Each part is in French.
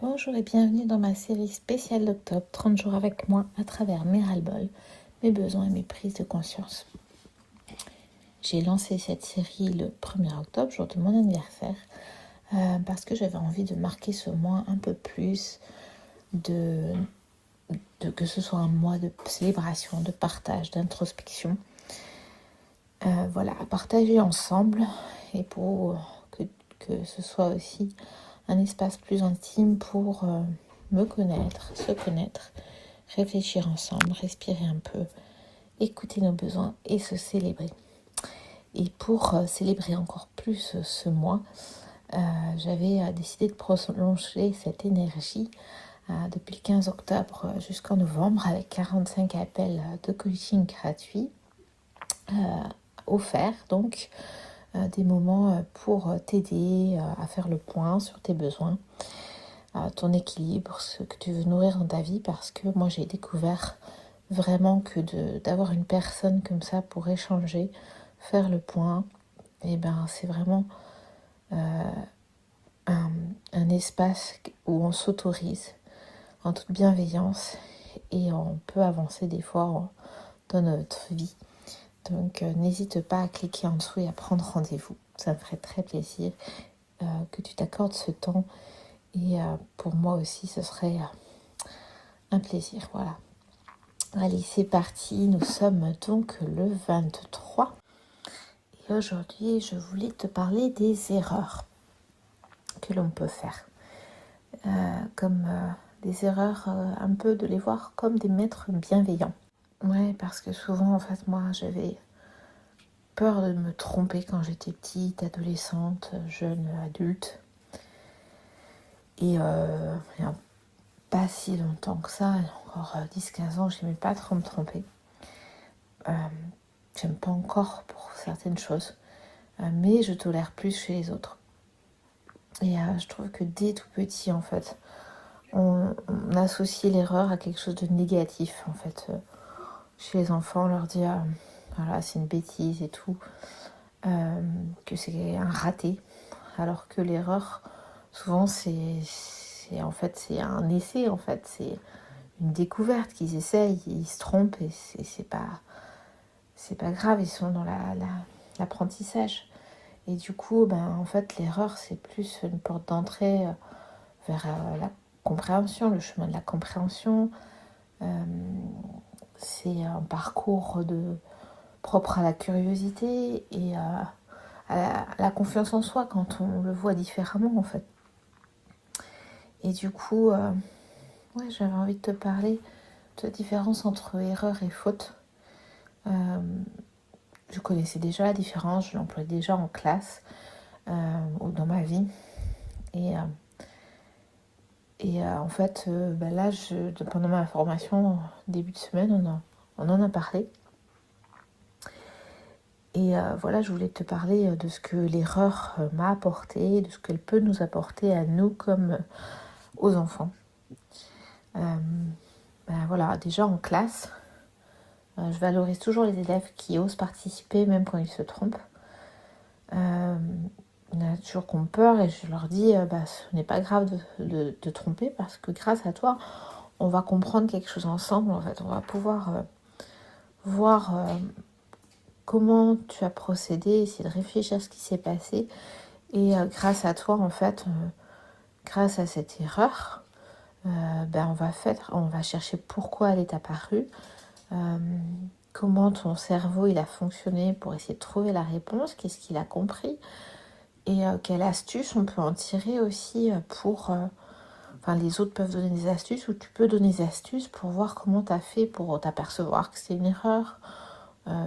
Bonjour et bienvenue dans ma série spéciale d'octobre, 30 jours avec moi à travers mes ras-le-bol, mes besoins et mes prises de conscience. J'ai lancé cette série le 1er octobre, jour de mon anniversaire, parce que j'avais envie de marquer ce mois un peu plus, que ce soit un mois de célébration, de partage, d'introspection. Voilà, à partager ensemble et pour que ce soit aussi un espace plus intime pour me connaître, se connaître, réfléchir ensemble, respirer un peu, écouter nos besoins et se célébrer. Et pour célébrer encore plus ce mois, j'avais décidé de prolonger cette énergie depuis le 15 octobre jusqu'en novembre avec 45 appels de coaching gratuits offerts, donc des moments pour t'aider à faire le point sur tes besoins, ton équilibre, ce que tu veux nourrir dans ta vie, parce que moi j'ai découvert vraiment que d'avoir une personne comme ça pour échanger, faire le point, et ben c'est vraiment un espace où on s'autorise en toute bienveillance et on peut avancer des fois dans notre vie. Donc n'hésite pas à cliquer en dessous et à prendre rendez-vous. Ça me ferait très plaisir que tu t'accordes ce temps et pour moi aussi ce serait un plaisir. Voilà. Allez, c'est parti. Nous sommes donc le 23 et aujourd'hui je voulais te parler des erreurs que l'on peut faire. Comme des erreurs, un peu de les voir comme des maîtres bienveillants. Ouais, parce que souvent en fait moi j'avais peur de me tromper quand j'étais petite, adolescente, jeune, adulte. Et il n'y a pas si longtemps que ça, encore 10-15 ans, j'aimais pas trop me tromper. J'aime pas encore pour certaines choses, mais je tolère plus chez les autres. Et je trouve que dès tout petit, en fait, on associe l'erreur à quelque chose de négatif, en fait. Chez les enfants, on leur dit voilà, c'est une bêtise et tout, que c'est un raté, alors que l'erreur, souvent, c'est un essai, en fait, c'est une découverte qu'ils essayent, ils se trompent et c'est pas grave, ils sont dans l'apprentissage. Et du coup, en fait, l'erreur, c'est plus une porte d'entrée vers la compréhension, le chemin de la compréhension. C'est un parcours propre à la curiosité et à la confiance en soi quand on le voit différemment, en fait. Et du coup, j'avais envie de te parler de la différence entre erreur et faute. Je connaissais déjà la différence, je l'emploie déjà en classe ou dans ma vie. Et en fait, là, pendant ma formation, début de semaine, on en a parlé. Et voilà, je voulais te parler de ce que l'erreur m'a apporté, de ce qu'elle peut nous apporter à nous comme aux enfants. Voilà, déjà en classe, je valorise toujours les élèves qui osent participer même quand ils se trompent. Il y en a toujours qui ont peur et je leur dis ce n'est pas grave de tromper parce que grâce à toi, on va comprendre quelque chose ensemble. En fait, on va pouvoir voir comment tu as procédé, essayer de réfléchir à ce qui s'est passé. Et grâce à toi, en fait, grâce à cette erreur, on va chercher pourquoi elle est apparue, comment ton cerveau il a fonctionné pour essayer de trouver la réponse, qu'est-ce qu'il a compris, et quelle astuce on peut en tirer aussi pour... les autres peuvent donner des astuces ou tu peux donner des astuces pour voir comment tu as fait pour t'apercevoir que c'est une erreur.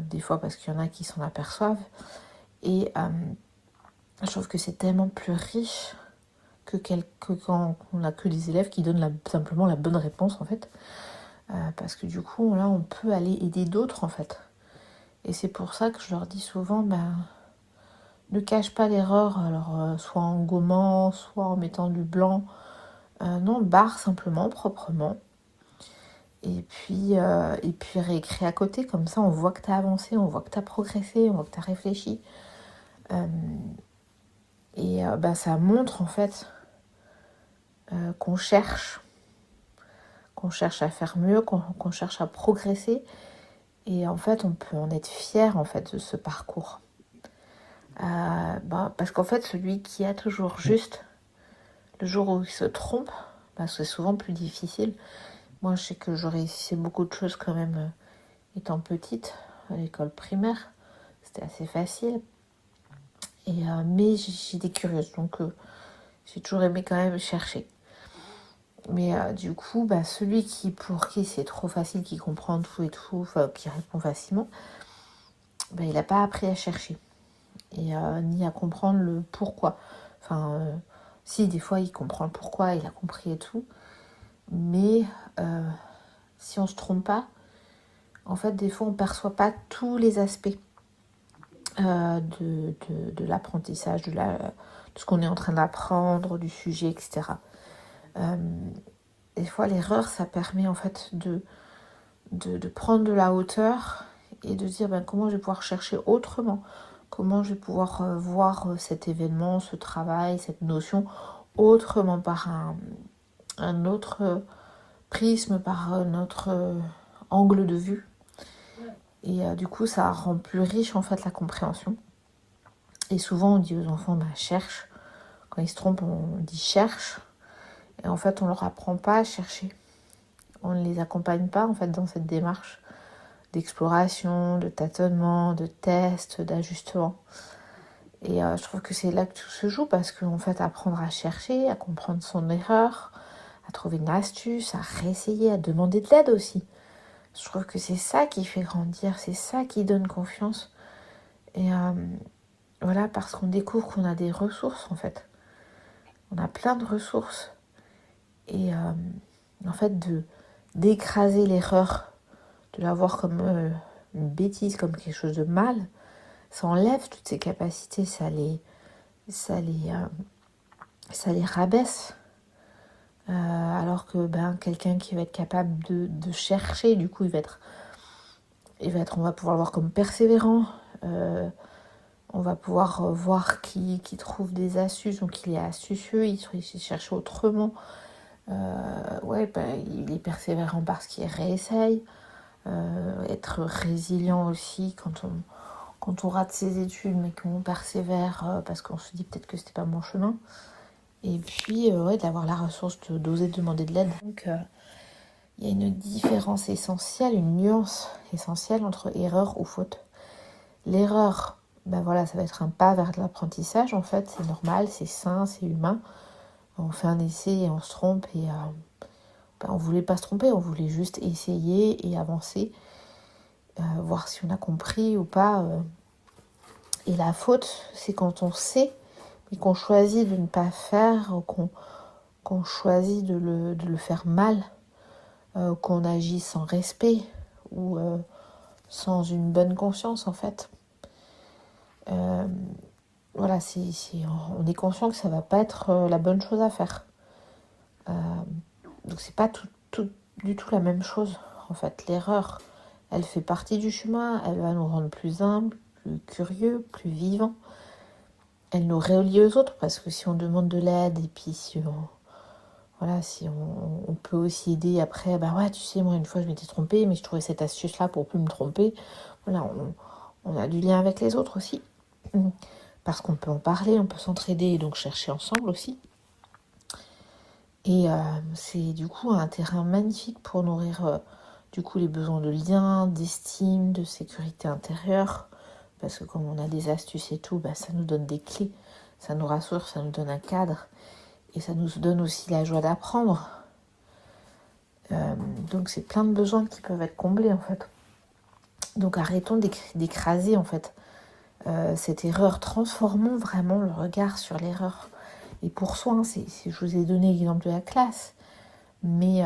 Des fois parce qu'il y en a qui s'en aperçoivent. Et je trouve que c'est tellement plus riche que quand on n'a que des élèves qui donnent simplement la bonne réponse en fait. Parce que du coup, là, on peut aller aider d'autres en fait. Et c'est pour ça que je leur dis souvent, ne cache pas l'erreur, alors soit en gommant, soit en mettant du blanc. Non, barre simplement, proprement. Et puis réécris à côté, comme ça on voit que tu as avancé, on voit que tu as progressé, on voit que tu as réfléchi. Ça montre en fait qu'on cherche à faire mieux, qu'on cherche à progresser. Et en fait, on peut en être fier en fait de ce parcours. Parce qu'en fait, celui qui a toujours juste, le jour où il se trompe, c'est souvent plus difficile. Moi, je sais que je réussissais beaucoup de choses quand même étant petite, à l'école primaire. C'était assez facile. Mais j'étais curieuse, donc j'ai toujours aimé quand même chercher. Mais du coup, celui pour qui c'est trop facile, qui comprend tout et tout, qui répond facilement, il n'a pas appris à chercher. Et ni à comprendre le pourquoi. Si, des fois, il comprend le pourquoi, il a compris et tout. Mais si on se trompe pas, en fait, des fois, on ne perçoit pas tous les aspects de l'apprentissage, de ce qu'on est en train d'apprendre, du sujet, etc. Des fois, l'erreur, ça permet en fait de prendre de la hauteur et de dire comment je vais pouvoir chercher autrement, comment je vais pouvoir voir cet événement, ce travail, cette notion autrement, par un autre prisme, par un autre angle de vue. Et du coup, ça rend plus riche en fait la compréhension. Et souvent, on dit aux enfants, cherche. Quand ils se trompent, on dit cherche. Et en fait, on leur apprend pas à chercher. On ne les accompagne pas en fait dans cette démarche d'exploration, de tâtonnement, de test, d'ajustement. Et je trouve que c'est là que tout se joue, parce qu'en fait, apprendre à chercher, à comprendre son erreur, à trouver une astuce, à réessayer, à demander de l'aide aussi. Je trouve que c'est ça qui fait grandir, c'est ça qui donne confiance. Et voilà, parce qu'on découvre qu'on a des ressources en fait. On a plein de ressources. Et en fait, d'écraser l'erreur, de la voir comme une bêtise, comme quelque chose de mal, ça enlève toutes ses capacités, ça les rabaisse. Alors que quelqu'un qui va être capable de chercher, du coup, on va pouvoir le voir comme persévérant. On va pouvoir voir qui trouve des astuces, donc il est astucieux, il cherche autrement. Il est persévérant parce qu'il réessaye. Être résilient aussi quand on rate ses études, mais qu'on persévère parce qu'on se dit peut-être que c'était pas mon chemin. Et puis, d'avoir la ressource d'oser demander de l'aide. Donc, il y a une différence essentielle, une nuance essentielle entre erreur ou faute. L'erreur, ça va être un pas vers l'apprentissage, en fait. C'est normal, c'est sain, c'est humain. On fait un essai et on se trompe. Et on voulait pas se tromper, on voulait juste essayer et avancer. Voir si on a compris ou pas. Et la faute, c'est quand on sait, mais qu'on choisit de ne pas faire, qu'on choisit de le faire mal, qu'on agit sans respect ou sans une bonne conscience en fait. On est conscient que ça va pas être la bonne chose à faire. Donc c'est pas du tout la même chose en fait. L'erreur, elle fait partie du chemin, elle va nous rendre plus humbles, plus curieux, plus vivants. Elle nous relie aux autres, parce que si on demande de l'aide et puis si on peut aussi aider après, tu sais, moi une fois je m'étais trompée, mais je trouvais cette astuce là pour plus me tromper. Voilà, on a du lien avec les autres aussi, parce qu'on peut en parler, on peut s'entraider et donc chercher ensemble aussi. Et c'est du coup un terrain magnifique pour nourrir les besoins de lien, d'estime, de sécurité intérieure, parce que comme on a des astuces et tout, ça nous donne des clés, ça nous rassure, ça nous donne un cadre, et ça nous donne aussi la joie d'apprendre. Donc c'est plein de besoins qui peuvent être comblés en fait. Donc arrêtons d'écraser en fait cette erreur, transformons vraiment le regard sur l'erreur. Et pour soi, je vous ai donné l'exemple de la classe, mais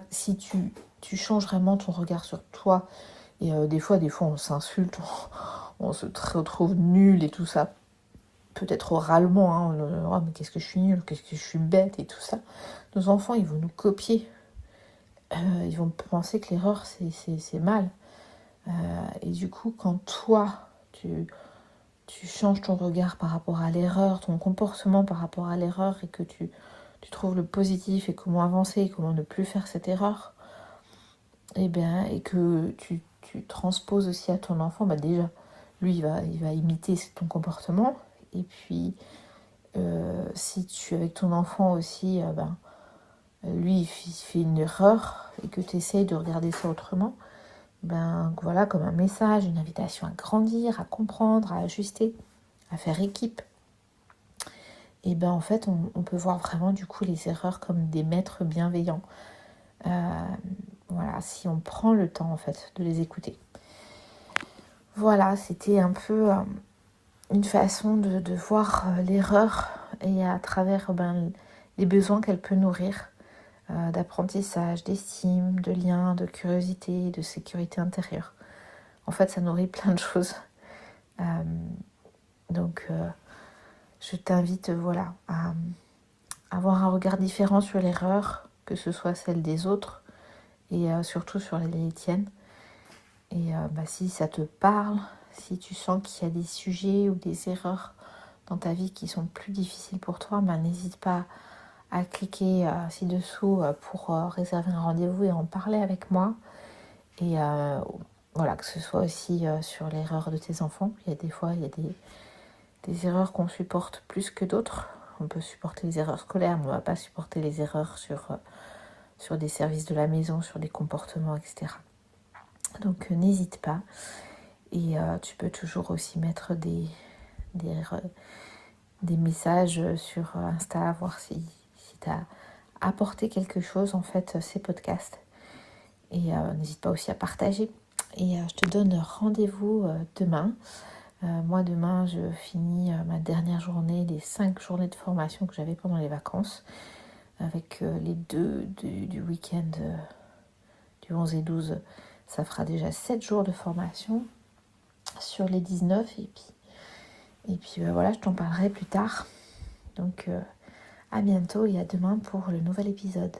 si tu changes vraiment ton regard sur toi, et des fois on s'insulte, on se retrouve nul et tout ça, peut-être oralement, mais qu'est-ce que je suis nulle, qu'est-ce que je suis bête et tout ça. Nos enfants, ils vont nous copier. Ils vont penser que l'erreur, c'est mal. Et du coup, quand toi, tu tu changes ton regard par rapport à l'erreur, ton comportement par rapport à l'erreur, et que tu trouves le positif et comment avancer, et comment ne plus faire cette erreur, et que tu transposes aussi à ton enfant, déjà, lui, il va imiter ton comportement. Et puis, si tu es avec ton enfant aussi, lui, il fait une erreur et que tu essayes de regarder ça autrement, voilà, comme un message, une invitation à grandir, à comprendre, à ajuster, à faire équipe. Et en fait, on peut voir vraiment du coup les erreurs comme des maîtres bienveillants. Voilà, si on prend le temps en fait de les écouter. Voilà, c'était un peu une façon de voir l'erreur et à travers les besoins qu'elle peut nourrir, d'apprentissage, d'estime, de lien, de curiosité, de sécurité intérieure. En fait, ça nourrit plein de choses. Donc, je t'invite à avoir un regard différent sur l'erreur, que ce soit celle des autres et surtout sur les tiennes. Et si ça te parle, si tu sens qu'il y a des sujets ou des erreurs dans ta vie qui sont plus difficiles pour toi, n'hésite pas à cliquer ci-dessous pour réserver un rendez-vous et en parler avec moi. Et voilà, que ce soit aussi sur l'erreur de tes enfants. Il y a des fois, il y a des erreurs qu'on supporte plus que d'autres. On peut supporter les erreurs scolaires, mais on ne va pas supporter les erreurs sur des services de la maison, sur des comportements, etc. Donc n'hésite pas. Et tu peux toujours aussi mettre des messages sur Insta, voir si tu as apporté quelque chose en fait ces podcasts. Et n'hésite pas aussi à partager. Et je te donne rendez-vous demain. Moi demain je finis ma dernière journée, les 5 journées de formation que j'avais pendant les vacances, avec les 2 du week-end du 11 et 12. Ça fera déjà 7 jours de formation sur les 19. Et puis voilà, je t'en parlerai plus tard. Donc à bientôt et à demain pour le nouvel épisode.